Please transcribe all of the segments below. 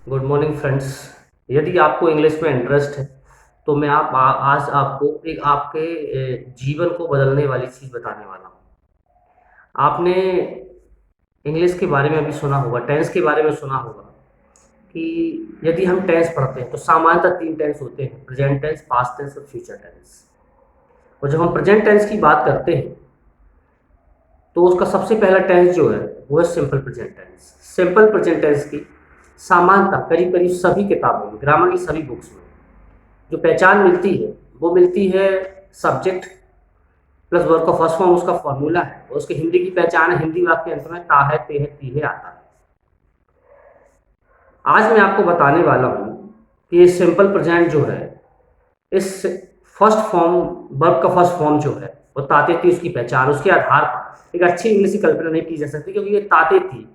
Good morning friends. यदि आपको English में इंटरेस्ट है तो मैं आज आपको एक आपके जीवन को बदलने वाली चीज़ बताने वाला हूँ। आपने इंग्लिश के बारे में अभी सुना होगा, टेंस के बारे में सुना होगा कि यदि हम टेंस पढ़ते हैं तो सामान्यतः 3 टेंस होते हैं: प्रेजेंट टेंस, पास्ट टेंस और फ्यूचर टेंस। और जब हम प्रेजेंट टेंस की बात करते हैं तो उसका सबसे पहला टेंस जो है वो है simple present tense. Simple present tense की सामान्यतः करीब करीब सभी किताबों में, ग्रामर की सभी बुक्स में जो पहचान मिलती है वो मिलती है सब्जेक्ट प्लस वर्ब का फर्स्ट फॉर्म उसका फॉर्मूला है, और उसकी हिंदी की पहचान है हिंदी वाक्य अंत में ता है, ते है, ती है आता है। आज मैं आपको बताने वाला हूँ कि ये सिंपल प्रेजेंट जो है, इस फर्स्ट फॉर्म, वर्ब का फर्स्ट फॉर्म जो है वो ताते थी, उसकी पहचान उसके आधार पर एक अच्छी इंग्लिश की कल्पना नहीं की जा सकती, क्योंकि ये ताते थी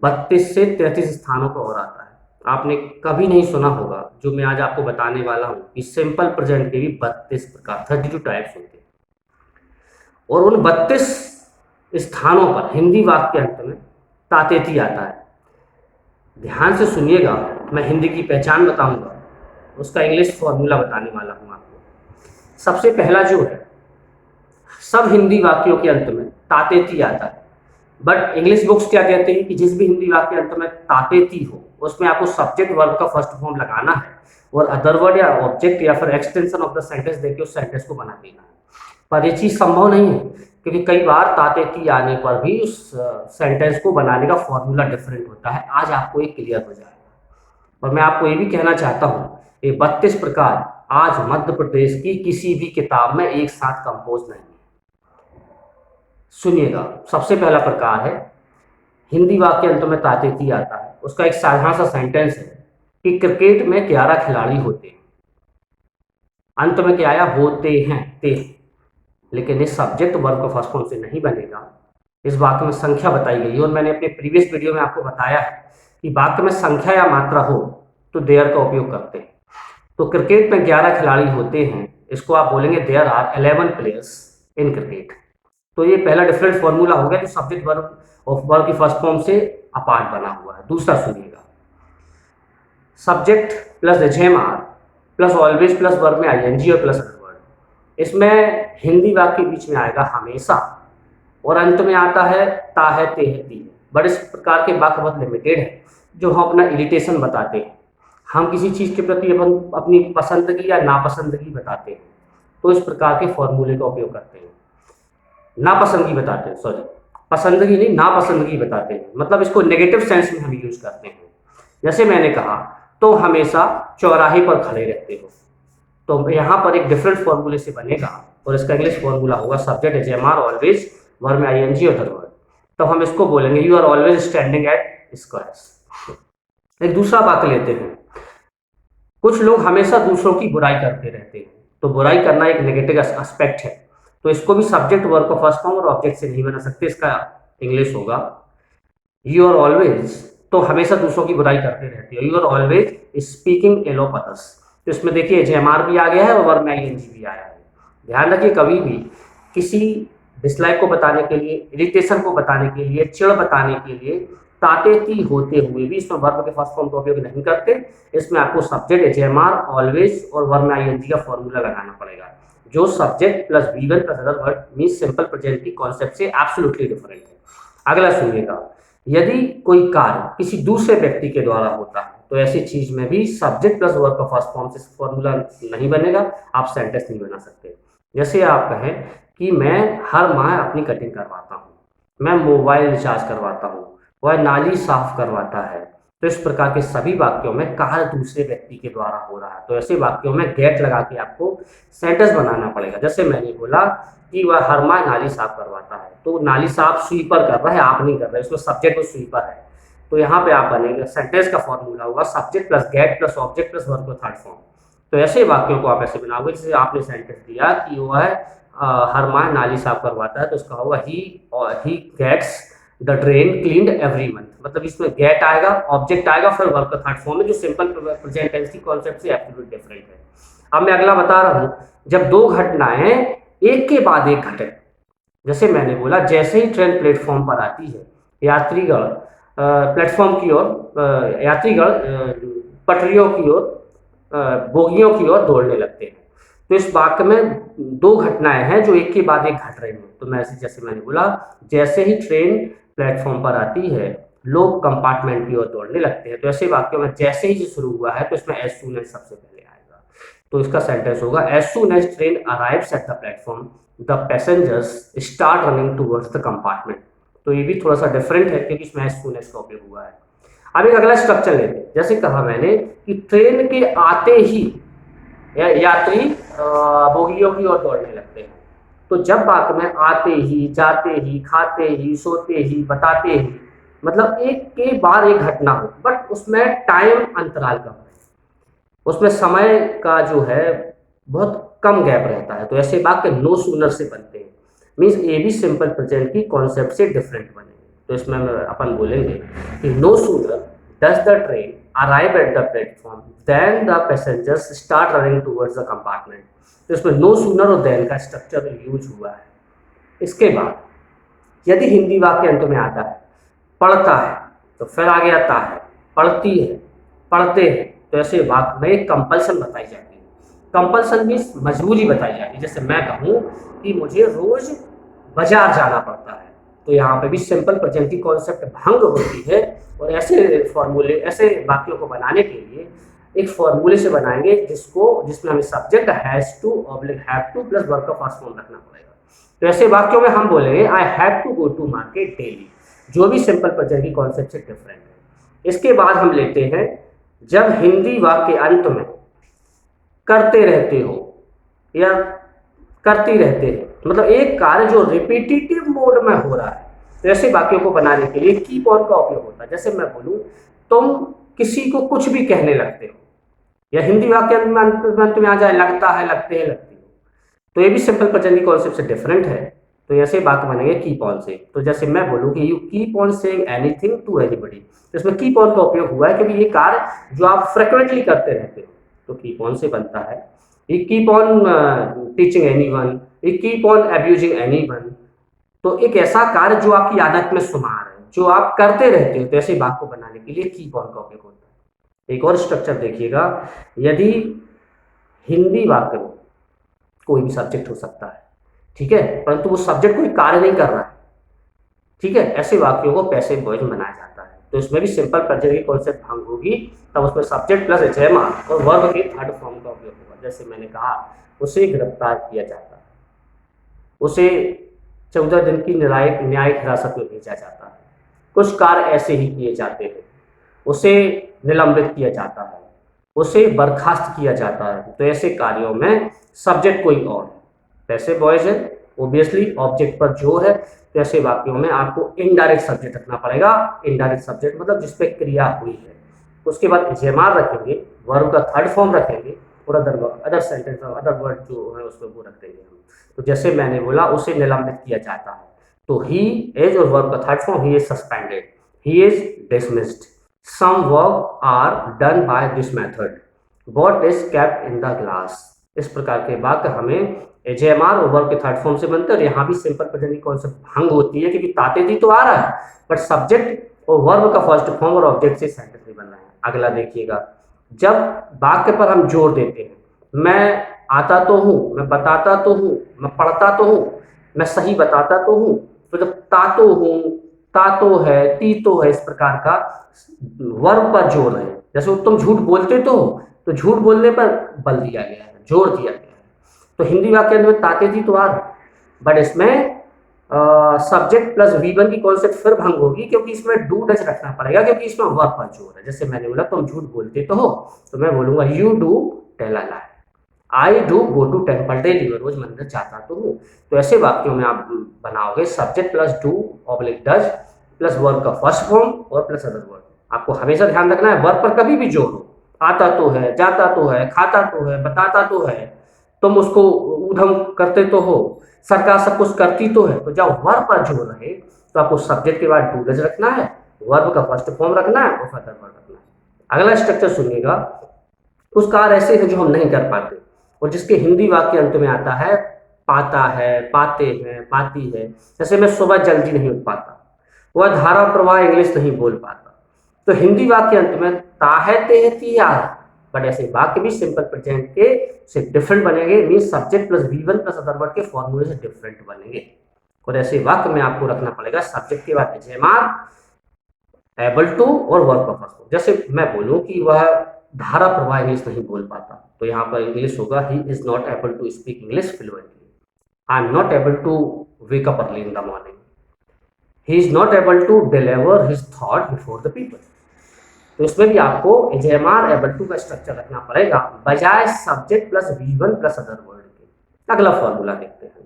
32 से 33 स्थानों पर और आता है। आपने कभी नहीं सुना होगा जो मैं आज आपको बताने वाला हूँ कि सिंपल प्रेजेंट के भी 32 प्रकार, 32 टाइप्स होते हैं, और उन 32 स्थानों पर हिंदी वाक्य अंत में तातेती आता है। ध्यान से सुनिएगा, मैं हिंदी की पहचान बताऊंगा, उसका इंग्लिश फॉर्मूला बताने वाला हूँ आपको। सबसे पहला जो है, सब हिंदी वाक्यों के अंत में तातेती आता है, बट इंग्लिश बुक्स क्या कहते हैं कि जिस भी हिंदी वाक्य अंत में तातेती हो उसमें आपको सब्जेक्ट वर्ब का फर्स्ट फॉर्म लगाना है और अदर वर्ड या ऑब्जेक्ट या फिर एक्सटेंशन ऑफ द सेंटेंस देके उस सेंटेंस को बना देना है। पर ये चीज़ संभव नहीं है, क्योंकि कई बार तातेती आने पर भी उस सेंटेंस को बनाने का फॉर्मूला डिफरेंट होता है। आज आपको ये क्लियर हो जाएगा। और मैं आपको ये भी कहना चाहता हूँ, ये 32 प्रकार आज मध्य प्रदेश की किसी भी किताब में एक साथ कंपोज नहीं है। सुनिएगा, सबसे पहला प्रकार है हिंदी वाक्य अंत में तातेती आता है। उसका एक साधारण सा सेंटेंस है कि क्रिकेट में 11 खिलाड़ी होते हैं। अंत में क्या आया? होते हैं, ते। लेकिन इस सब्जेक्ट वर्ब का फर्स्ट फॉर्म से नहीं बनेगा। इस वाक्य में संख्या बताई गई है, और मैंने अपने प्रीवियस वीडियो में आपको बताया है कि वाक्य में संख्या या मात्रा हो तो देयर का उपयोग करते हैं। तो क्रिकेट में 11 खिलाड़ी होते हैं, इसको आप बोलेंगे there are 11 players in cricket. तो ये पहला डिफरेंट फॉर्मूला हो गया जो सब्जेक्ट वर्ब ऑफ वर्ब की फर्स्ट फॉर्म से अपार्ट बना हुआ है। दूसरा सुनिएगा, सब्जेक्ट plus HMR plus always plus verb में आईएनजी और प्लस अदर वर्ड। इसमें हिंदी वाक्य के बीच में आएगा हमेशा, और अंत में आता है ता है, ते है, ती है। बट इस प्रकार के वाक्य बहुत लिमिटेड है जो हम अपना इरिटेशन बताते हैं, हम किसी चीज़ के प्रति अपनी पसंदगी या नापसंदगी बताते हैं, तो इस प्रकार के फॉर्मूले का उपयोग करते हैं। नापसंदगी बताते हैं, सॉरी, पसंदगी नहीं, नापसंदगी बताते हैं, मतलब इसको नेगेटिव सेंस में हम यूज करते हैं। जैसे मैंने कहा, तो हमेशा चौराहे पर खड़े रहते हो, तो यहाँ पर एक डिफरेंट फॉर्मूले से बनेगा, और इसका इंग्लिश फॉर्मूला होगा subject is am are always verb में आईएनजी और वर्ड। तो हम इसको बोलेंगे you are always standing at squares. एक दूसरा वाक्य लेते हैं, कुछ लोग हमेशा दूसरों की बुराई करते रहते हैं। तो बुराई करना एक नेगेटिव एस्पेक्ट है, तो इसको भी सब्जेक्ट वर्ब का फर्स्ट फॉर्म और ऑब्जेक्ट से नहीं बना सकते। इसका इंग्लिश होगा यू आर ऑलवेज, तो हमेशा दूसरों की बुराई करते रहते हो, you are always speaking ill of others. तो इसमें देखिए जेएमआर भी आ गया है और वर्ब में आईएनजी भी आया है। ध्यान रखिए, कभी भी किसी डिसलाइक को बताने के लिए, इरिटेशन को बताने के लिए, चिड़ बताने के लिए तातेती होते हुए भी इसमें वर्ब के फर्स्ट फॉर्म का उपयोग नहीं करते। इसमें आपको सब्जेक्ट एचएमआर ऑलवेज और वर्ब में आईएनजी का फॉर्मूला लगाना पड़ेगा, जो subject plus V1 plus other word mean simple present की कॉन्सेप्ट से एब्सोल्युटली डिफरेंट है। अगला सुनिएगा, यदि कोई कार्य किसी दूसरे व्यक्ति के द्वारा होता है तो ऐसी चीज में भी सब्जेक्ट प्लस वर्ब का फर्स्ट फॉर्म से फॉर्मूला नहीं बनेगा, आप सेंटेंस नहीं बना सकते। जैसे आप कहें कि मैं हर माह अपनी कटिंग करवाता हूँ, मैं मोबाइल रिचार्ज करवाता हूँ, वह नाली साफ करवाता है। तो इस प्रकार के सभी वाक्यों में कार्य दूसरे व्यक्ति के द्वारा हो रहा है, तो ऐसे वाक्यों में गेट लगा के आपको सेंटेंस बनाना पड़ेगा। जैसे मैंने बोला कि वह हर माह नाली साफ करवाता है, तो नाली साफ स्वीपर कर रहा है, आप नहीं कर रहे, उसमें सब्जेक्ट तो स्वीपर है। तो यहाँ पे आप बनेगा, सेंटेंस का फॉर्मूला होगा subject plus gate plus object plus verb का थर्ड फॉर्म। तो ऐसे वाक्यों को आप ऐसे बनाओगे, जैसे आपने सेंटेंस दिया कि वह हर माह नाली साफ करवाता है, तो उसका होगा he gets the drain cleaned every month. मतलब इसमें गेट आएगा, ऑब्जेक्ट आएगा, फिर वर्ब का थर्ड फॉर्म है, जो सिंपल प्रेजेंट टेंस की कॉन्सेप्ट से एब्सोल्यूट डिफरेंट है। अब मैं अगला बता रहा हूँ, जब दो घटनाएं एक के बाद एक घटे, जैसे मैंने बोला जैसे ही ट्रेन प्लेटफॉर्म पर आती है, यात्रीगण प्लेटफॉर्म की ओर, यात्रीगण पटरियों की ओर, बोगियों की ओर दौड़ने लगते हैं। तो इस वाक्य में दो घटनाएं हैं जो एक के बाद एक घट रही हैं। तो मैं जैसे मैंने बोला, जैसे ही ट्रेन प्लेटफॉर्म पर आती है लोग कंपार्टमेंट की ओर दौड़ने लगते हैं। तो ऐसे वाक्यों में जैसे ही शुरू हुआ है तो इसमें एज सून एज सबसे पहले आएगा। तो इसका सेंटेंस होगा as soon as train arrives at the platform the passengers start running towards the compartment. तो ये भी थोड़ा सा डिफरेंट है क्योंकि इसमें एज सून एज का उपयोग हुआ है। अब एक अगला स्ट्रक्चर लेते हैं। जैसे कहा मैंने कि ट्रेन के आते ही यात्री बोगियों की ओर दौड़ने लगते हैं। तो जब बात में आते ही, जाते ही, खाते ही, सोते ही, बताते ही, मतलब एक के बाद एक घटना हो, बट उसमें टाइम अंतराल कम है, उसमें समय का जो है बहुत कम गैप रहता है। तो ऐसे वाक्य नो सूनर से बनते हैं। मीन्स ये भी सिंपल प्रेजेंट की कॉन्सेप्ट से डिफरेंट बनेंगे। तो इसमें अपन बोलेंगे कि no sooner does the train arrive at the platform then the passengers start running towards the compartment. तो इसमें नो सूनर और देन का स्ट्रक्चर यूज हुआ है। इसके बाद यदि हिंदी वाक्य अंत में आता है पढ़ता है, तो फिर आगे आता है पढ़ती है, पढ़ते हैं, तो ऐसे वाक्य में एक कंपल्सन बताई जाती है। कंपल्सन मीन्स मजबूरी बताई जाती है। जैसे मैं कहूँ कि मुझे रोज बाजार जाना पड़ता है, तो यहाँ पे भी सिंपल प्रेजेंट की कॉन्सेप्ट भंग होती है। और ऐसे फॉर्मूले, ऐसे वाक्यों को बनाने के लिए एक फॉर्मूले से बनाएंगे जिसमें हमें subject has to oblique have to plus verb का फर्स्ट फॉर्म रखना पड़ेगा। तो ऐसे वाक्यों में हम बोलेंगे I have to go to market daily, जो भी सिंपल प्रेजेंट की कॉन्सेप्ट से डिफरेंट है। इसके बाद हम लेते हैं जब हिंदी वाक्य अंत में करते रहते हो या करती रहते हैं, मतलब एक कार्य जो रिपीटेटिव मोड में हो रहा है, तो ऐसे वाक्यों को बनाने के लिए कीप ऑन का उपयोग होता है। जैसे मैं बोलूं तुम किसी को कुछ भी कहने लगते हो, या हिंदी वाक्य अंत में आ जाए लगता है, लगते हैं, लगती हो, तो ये भी सिंपल प्रेजेंट की कॉन्सेप्ट से डिफरेंट है। तो ऐसे वाक्य बनेंगे कीप ऑन से। तो जैसे मैं बोलूं कि you keep on saying anything to anybody, तो इसमें कीप ऑन का उपयोग हुआ है क्योंकि ये कार्य जो आप फ्रिक्वेंटली करते रहते हो, तो कीप ऑन से बनता है। You keep on teaching anyone, you keep on abusing anyone, तो एक ऐसा कार्य जो आपकी आदत में शुमार है, जो आप करते रहते हो, तो ऐसे वाक्य को बनाने के लिए कीप ऑन का उपयोग होता है। एक और स्ट्रक्चर देखिएगा, यदि हिंदी वाक्य में कोई भी सब्जेक्ट हो सकता है, ठीक है, परंतु वो सब्जेक्ट कोई कार्य नहीं कर रहा है, ठीक है, ऐसे वाक्यों को पैसिव वॉइस में बनाया जाता है। तो इसमें भी सिंपल प्रेजेंट की कॉन्सेप्ट भंग होगी, तब उसमें सब्जेक्ट प्लस एचएमआर और वर्ब के थर्ड फॉर्म का उपयोग होगा। जैसे मैंने कहा, उसे गिरफ्तार किया जाता है, उसे 14 दिन की न्यायिक हिरासत में भेजा जाता है, कुछ कार्य ऐसे ही किए जाते हैं, उसे निलंबित किया जाता है, उसे बर्खास्त किया जाता है। तो ऐसे कार्यों में सब्जेक्ट कोई और, पैसिव वॉइस है, ओबियसली ऑब्जेक्ट पर जोर है, तो ऐसे वाक्यों में आपको इनडायरेक्ट सब्जेक्ट रखना पड़ेगा। इनडायरेक्ट सब्जेक्ट मतलब जिसपे क्रिया हुई है। उसके बाद एचएमआर रखेंगे, वर्ब का थर्ड फॉर्म रखेंगे, और अदर सेंटेंस अदर वर्ड जो है उसमें वो रख देंगे हम। तो जैसे मैंने बोला उसे निलंबित किया जाता है, तो ही इज और वर्ब का third form he is suspended, he is dismissed, some work are done by this method, what is kept in the glass. इस प्रकार के वाक्य हमें एचएमआर और वर्ब के थर्ड फॉर्म से बनते हैं। और यहाँ भी सिंपल प्रेजेंट की कॉन्सेप्ट भंग होती है क्योंकि ताते थी तो आ रहा है, बट सब्जेक्ट और वर्ब का फर्स्ट फॉर्म और ऑब्जेक्ट से सेंटेंस नहीं बन रहा है। अगला देखिएगा, जब वाक्य पर हम जोर देते हैं, मैं आता तो हूँ, मैं बताता तो हूँ, मैं पढ़ता तो हूँ, मैं सही बताता तो हूँ, तो जब तातो हूँ, तातो है, ती तो है, इस प्रकार का वर्ब पर जोर है। जैसे तुम झूठ बोलते तो झूठ बोलने पर बल दिया गया है, जोर दिया गया है। तो हिंदी वाक्य में ताते थी तो आर, बट इसमें सब्जेक्ट प्लस V1 की कॉन्सेप्ट फिर भंग होगी क्योंकि इसमें डू डच रखना पड़ेगा, क्योंकि इसमें वर्ब पर जोर है। जैसे मैंने बोला तुम झूठ बोलते तो हो, तो मैं बोलूंगा you do tell a lie, I do go to temple daily, मैं रोज मंदिर जाता तो हूँ। तो ऐसे वाक्यों में आप बनाओगे subject plus do oblique does plus verb का फर्स्ट फॉर्म और प्लस अदर वर्ड। आपको हमेशा ध्यान रखना है वर्ब पर कभी भी जोर हो, आता तो है, जाता तो है, खाता तो है, बताता तो है, तुम उसको ऊधम करते तो हो, सरकार सब कुछ करती तो है। तो जब वर्ब पर जोर रहे तो आपको सब्जेक्ट के बाद डू डज रखना है, वर्ब का फर्स्ट फॉर्म रखना है और अदर वर्ड रखना है। अगला स्ट्रक्चर सुनिएगा, कुछ कार्य ऐसे हैं जो हम नहीं कर पाते और जिसके हिंदी वाक्य अंत में आता है पाता है, पाते हैं, पाती है। जैसे मैं सुबह जल्दी नहीं उठ पाता, वह धारा प्रवाह इंग्लिश नहीं बोल पाता। तो हिंदी वाक्य अंत में ता है ते है ती आ है, बट ऐसे वाक्य भी सिंपल प्रेजेंट के से डिफरेंट बनेंगे, mean subject plus V1 plus other word के फॉर्मूले से डिफरेंट बनेंगे। और ऐसे वाक्य में आपको रखना पड़ेगा सब्जेक्ट के बाद एजेमार, एबल टू और वर्ब पर्पस को। जैसे मैं बोलूं कि वह धारा प्रवाह इंग्लिश नहीं बोल पाता, तो यहाँ पर इंग्लिश होगा he is not able to speak English fluently, I am not able to wake up early in the morning, he is not able to deliver his thought before the people. तो इसमें भी आपको is am are able to का structure रखना पड़ेगा बजाय subject plus V1 plus other word के। अगला फॉर्मूला देखते हैं।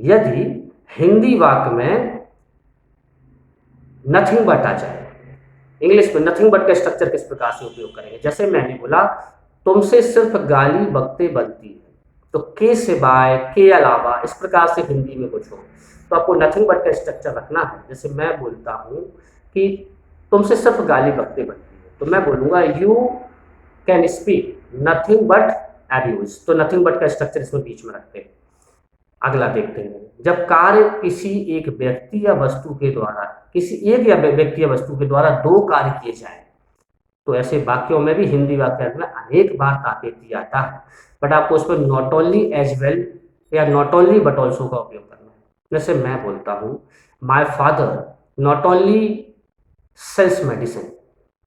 यदि हिंदी वाक्य में नथिंग बट आ जाए, इंग्लिश में नथिंग बट का स्ट्रक्चर किस प्रकार से उपयोग करेंगे। जैसे मैंने बोला तुमसे सिर्फ गाली बकते बनती है, तो के सिवाय, के अलावा, इस प्रकार से हिंदी में कुछ हो तो आपको नथिंग बट का स्ट्रक्चर रखना है। जैसे मैं बोलता हूँ कि तुमसे सिर्फ गाली बकते बनती है, तो मैं बोलूँगा you can speak nothing but abuse, तो नथिंग बट का स्ट्रक्चर इसमें बीच में रखते हैं। अगला देखते हैं। जब कार्य किसी एक व्यक्ति या वस्तु के द्वारा, किसी एक या व्यक्ति या वस्तु के द्वारा दो कार्य किए जाए, तो ऐसे वाक्यों में भी हिंदी वाक्य में अनेक बार तातेती आता है, बट आपको उसमें नॉट ओनली एज वेल या नॉट ओनली बट ऑल्सो का उपयोग करना है। जैसे मैं बोलता हूँ my father not only sells medicine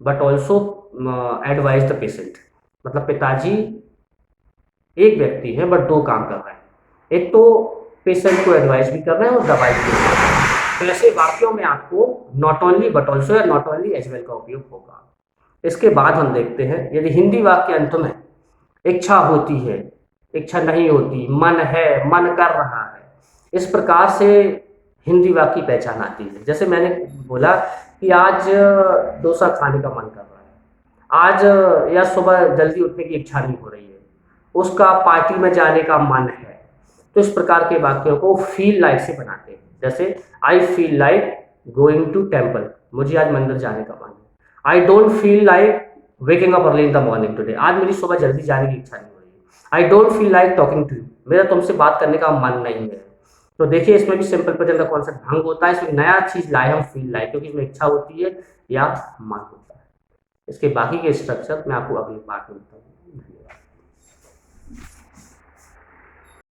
but also advise the patient, मतलब पिताजी एक व्यक्ति है बट दो काम कर रहे हैं, एक तो पेशेंट को एडवाइस भी कर रहे हैं और दवाई भी दे रहे हैं। तो ऐसे वाक्यों में आपको नॉट ओनली बट ऑल्सो या नॉट ओनली एज वेल का उपयोग होगा। इसके बाद हम देखते हैं यदि हिंदी वाक्य अंत में इच्छा होती है, इच्छा नहीं होती, मन है, मन कर रहा है, इस प्रकार से हिंदी वाक्य की पहचान आती है। जैसे मैंने बोला कि आज डोसा खाने का मन कर रहा है, आज या सुबह जल्दी उठने की इच्छा नहीं हो रही है, उसका पार्टी में जाने का मन है, तो इस प्रकार के वाक्यों को फील लाइक से बनाते हैं। जैसे I feel like going to temple, मुझे आज मंदिर जाने का मन है। I don't feel like waking up early in the morning today, आज मेरी सुबह जल्दी जाने की इच्छा नहीं हो रही है। I don't feel like talking to you, मेरा तुमसे बात करने का मन नहीं है। तो देखिए इसमें भी सिंपल प्रेजेंट का कॉन्सेप्ट भंग होता है, इसमें नया चीज लाए हम फील लाइक, क्योंकि इसमें इच्छा होती है या मन होता है। इसके बाकी के स्ट्रक्चर मैं आपको अगले पार्ट में बताऊँ।